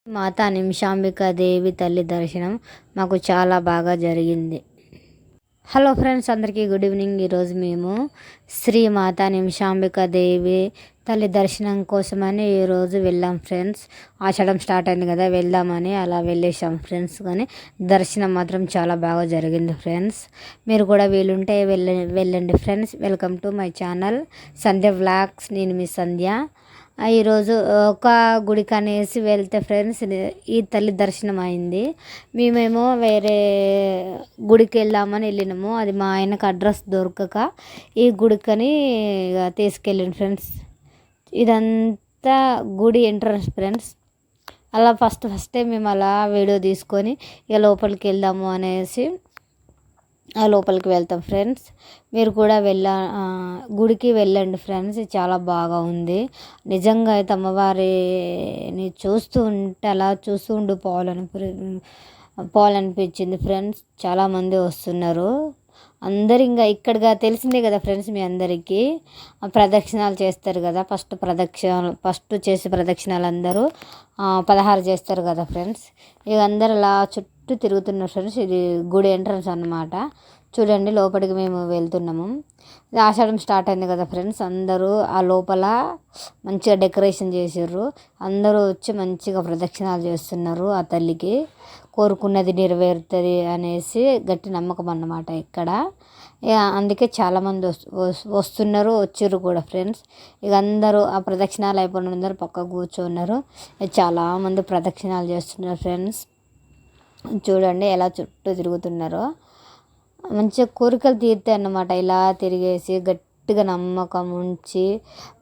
మాతా నిమిషాంబికా దేవి తల్లి దర్శనం మాకు చాలా బాగా జరిగింది. హలో ఫ్రెండ్స్, అందరికీ గుడ్ ఈవినింగ్. ఈరోజు మేము శ్రీ మాతా నిమిషాంబికా దేవి తల్లి దర్శనం కోసమని ఈరోజు వెళ్ళాం ఫ్రెండ్స్. ఆషాఢం స్టార్ట్ అయింది కదా, వెళ్దామని అలా వెళ్ళేసాం ఫ్రెండ్స్. కానీ దర్శనం మాత్రం చాలా బాగా జరిగింది ఫ్రెండ్స్. మీరు కూడా వీలుంటే వెళ్ళండి friends. Welcome to my channel Sandhya vlogs. నేను మీ సంధ్య. ఈరోజు ఒక గుడికి అనేసి వెళ్తే ఫ్రెండ్స్, ఈ తల్లి దర్శనం అయింది. మేమేమో వేరే గుడికి వెళ్దామని వెళ్ళినాము. అది మా ఆయనకు అడ్రస్ దొరకక ఈ గుడికని తీసుకెళ్ళింది ఫ్రెండ్స్. ఇదంతా గుడి ఎంట్రన్స్ ఫ్రెండ్స్. అలా ఫస్ట్ మేము అలా వీడియో తీసుకొని ఇక లోపలికి వెళ్దాము అనేసి ఆ లోపలికి వెళ్తాం ఫ్రెండ్స్. మీరు కూడా గుడికి వెళ్ళండి ఫ్రెండ్స్. చాలా బాగా ఉంది నిజంగా. అయితే అమ్మవారిని చూస్తూ ఉంటే అలా చూస్తూ పోవాలనిపించింది ఫ్రెండ్స్. చాలామంది వస్తున్నారు. అందరు ఇంకా ఇక్కడగా తెలిసిందే కదా ఫ్రెండ్స్, మీ అందరికీ ప్రదక్షిణాలు చేస్తారు కదా. ఫస్ట్ చేసే ప్రదక్షిణాలు అందరూ 16 చేస్తారు కదా ఫ్రెండ్స్. ఇక అందరు అలా చుట్టూ తిరుగుతున్నారు ఫ్రెండ్స్. ఇది గుడి ఎంట్రన్స్ అన్నమాట. చూడండి, లోపలికి మేము వెళ్తున్నాము. ఆషాఢం స్టార్ట్ అయింది కదా ఫ్రెండ్స్. అందరూ ఆ లోపల మంచిగా డెకరేషన్ చేసారు. అందరూ వచ్చి మంచిగా ప్రదక్షిణాలు చేస్తున్నారు. ఆ తల్లికి కోరుకున్నది నెరవేరుతుంది అనేసి గట్టి నమ్మకం అన్నమాట ఇక్కడ. అందుకే చాలామంది వస్తున్నారు, వచ్చిర్రు కూడా ఫ్రెండ్స్. ఇక అందరూ ఆ ప్రదక్షిణాలు అయిపోయిన అందరూ పక్క కూర్చున్నారు. చాలామంది ప్రదక్షిణాలు చేస్తున్నారు ఫ్రెండ్స్. చూడండి ఎలా చుట్టూ తిరుగుతున్నారో. మంచిగా కోరికలు తీరుతాయి అన్నమాట. ఇలా తిరిగేసి గట్టిగా నమ్మకం ఉంచి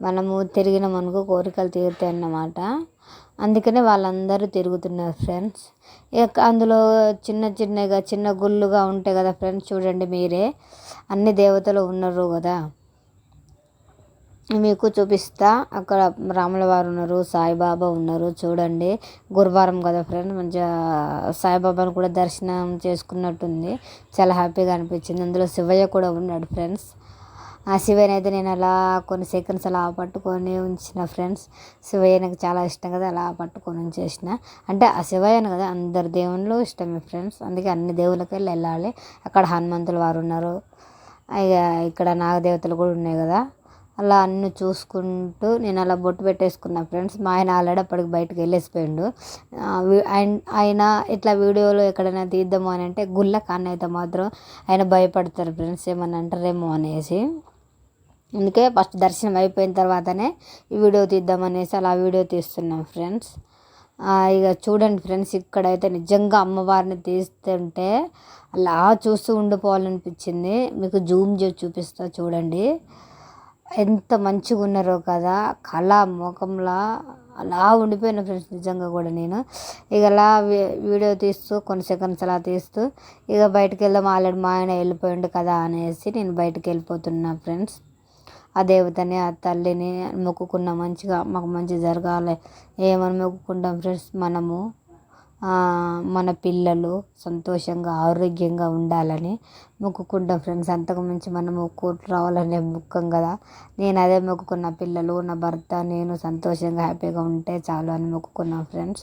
మనము తిరిగినామనుకో కోరికలు తీరుతాయి అన్నమాట. అందుకనే వాళ్ళందరూ తిరుగుతున్నారు ఫ్రెండ్స్. ఇక అందులో చిన్న గుళ్ళుగా ఉంటాయి కదా ఫ్రెండ్స్. చూడండి మీరే, అన్ని దేవతలు ఉన్నారు కదా. మీకు చూపిస్తా. అక్కడ రాముల వారు ఉన్నారు, సాయిబాబా ఉన్నారు. చూడండి, గురువారం కదా ఫ్రెండ్స్. మంచిగా సాయిబాబాను కూడా దర్శనం చేసుకున్నట్టుంది. చాలా హ్యాపీగా అనిపించింది. అందులో శివయ్య కూడా ఉన్నాడు ఫ్రెండ్స్. ఆ శివయ్యని అయితే నేను అలా కొన్ని సెకండ్స్ అలా పట్టుకొని ఉంచిన ఫ్రెండ్స్. శివయ్య నాకు చాలా ఇష్టం కదా, అలా పట్టుకొని ఉంచేసిన. అంటే ఆ శివయ్యను కదా, అందరు దేవుళ్ళు ఇష్టమే ఫ్రెండ్స్. అందుకే అన్ని దేవుళ్ళకి వెళ్ళాలి. అక్కడ హనుమంతుల వారు ఉన్నారు. ఇక ఇక్కడ నాగదేవతలు కూడా ఉన్నాయి కదా. అలా అన్నీ చూసుకుంటూ నేను అలా బొట్టు పెట్టేసుకున్నా ఫ్రెండ్స్. మా ఆయన ఆల్రెడీ అప్పటికి బయటకు వెళ్ళేసిపోయిండు. ఆయన ఇట్లా వీడియోలో ఎక్కడైనా తీద్దాము అని అంటే గుళ్ళ కాన్నైతే మాత్రం ఆయన భయపడతారు ఫ్రెండ్స్, ఏమన్నా అంటారేమో అనేసి. అందుకే ఫస్ట్ దర్శనం అయిపోయిన తర్వాతనే ఈ వీడియో తీద్దామనేసి అలా వీడియో తీస్తున్నాం ఫ్రెండ్స్. ఇక చూడండి ఫ్రెండ్స్, ఇక్కడైతే నిజంగా అమ్మవారిని తీస్తుంటే అలా చూస్తూ ఉండిపోవాలనిపించింది. మీకు జూమ్ చేసి చూపిస్తా చూడండి. ఎంత మంచిగా ఉన్నారో కదా, కళ ముఖంలా అలా ఉండిపోయిన ఫ్రెండ్స్. నిజంగా కూడా నేను ఇక అలా వీడియో తీస్తూ కొన్ని సెకండ్స్ అలా తీస్తూ ఇక బయటకు వెళ్దాం, ఆల్రెడీ మా ఆయన వెళ్ళిపోయిండు కదా అనేసి నేను బయటకు వెళ్ళిపోతున్నా ఫ్రెండ్స్. ఆ దేవతని, ఆ తల్లిని మొక్కుకున్న మంచిగా మాకు మంచి జరగాలి ఏమని మొక్కుకుంటాం ఫ్రెండ్స్. మనము మన పిల్లలు సంతోషంగా ఆరోగ్యంగా ఉండాలని మొక్కుకుంటాం ఫ్రెండ్స్. అంతకు మించి మనము కోట్లు రావాలనే మొక్కం కదా. నేను అదే మొక్కుకున్న, పిల్లలు, నా భర్త, నేను సంతోషంగా హ్యాపీగా ఉంటే చాలు అని మొక్కుకున్నాం ఫ్రెండ్స్.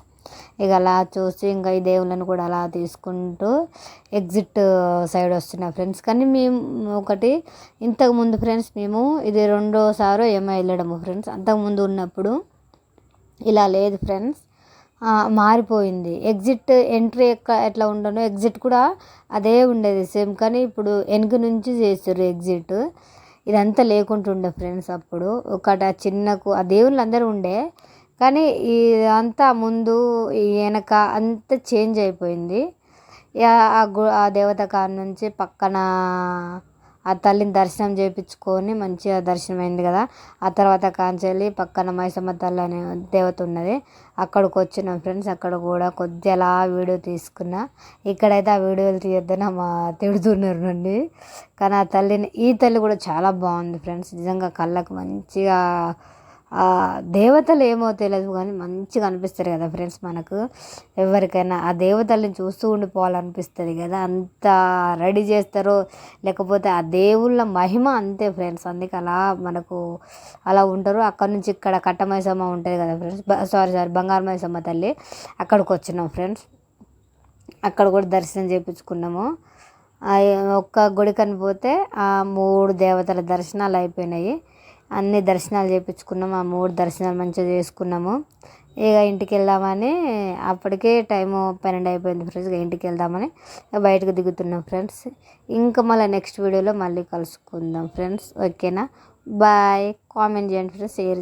ఇక అలా చూసి ఇంకా ఈ దేవుళ్ళని కూడా అలా తీసుకుంటూ ఎగ్జిట్ సైడ్ వస్తున్నా ఫ్రెండ్స్. కానీ మేము ఇంతకుముందు ఫ్రెండ్స్, మేము ఇది రెండోసారో ఏమో వెళ్ళడము ఫ్రెండ్స్. అంతకుముందు ఉన్నప్పుడు ఇలా లేదు ఫ్రెండ్స్, మారిపోయింది. ఎగ్జిట్ ఎంట్రీ ఎట్లా ఉండనో ఎగ్జిట్ కూడా అదే ఉండేది సేమ్. కానీ ఇప్పుడు వెనుక నుంచి చేస్తారు ఎగ్జిట్. ఇదంతా లేకుంటుండే ఫ్రెండ్స్. అప్పుడు ఆ దేవుళ్ళు అందరూ ఉండే, కానీ ఇదంతా ముందు వెనక అంతా చేంజ్ అయిపోయింది. ఆ దేవత కాడ నుంచి పక్కన ఆ తల్లిని దర్శనం చేయించుకొని మంచిగా దర్శనం అయింది కదా. ఆ తర్వాత కాంచెల్లి పక్కన మైసమ్మ తల్లి అనే దేవత ఉన్నది, అక్కడికి వచ్చినాం ఫ్రెండ్స్. అక్కడ కూడా కొద్దిగా అలా వీడియో తీసుకున్నా. ఇక్కడైతే ఆ వీడియోలు తీయొద్దని తిడుతున్నారు నుండి. కానీ ఈ తల్లి కూడా చాలా బాగుంది ఫ్రెండ్స్. నిజంగా కళ్ళకు మంచిగా ఆ దేవతలు ఏమో తెలియదు కానీ మంచిగా అనిపిస్తారు కదా ఫ్రెండ్స్. మనకు ఎవరికైనా ఆ దేవతల్ని చూస్తూ ఉండిపోవాలనిపిస్తుంది కదా, అంత రెడీ చేస్తారో. లేకపోతే ఆ దేవుళ్ళ మహిమ అంతే ఫ్రెండ్స్. అందుకే అలా మనకు అలా ఉంటారు. అక్కడ నుంచి ఇక్కడ కట్టమైసమ్మ ఉంటుంది కదా ఫ్రెండ్స్, సారీ బంగారు మైసమ్మ తల్లి, అక్కడికి వచ్చినాం ఫ్రెండ్స్. అక్కడ కూడా దర్శనం చేయించుకున్నాము. ఒక్క గుడికని పోతే ఆ 3 దేవతల దర్శనాలు అయిపోయినాయి. అన్ని దర్శనాలు చేయించుకున్నాము. ఆ 3 దర్శనాలు మంచిగా చేసుకున్నాము. ఇక ఇంటికి వెళ్దామని అప్పటికే టైము 12 అయిపోయింది ఫ్రెండ్స్. ఇక ఇంటికి వెళ్దామని బయటకు దిగుతున్నాం ఫ్రెండ్స్. ఇంకా మళ్ళీ నెక్స్ట్ వీడియోలో మళ్ళీ కలుసుకుందాం ఫ్రెండ్స్. ఓకేనా, బాయ్. కామెంట్ చేయండి ఫ్రెండ్స్, షేర్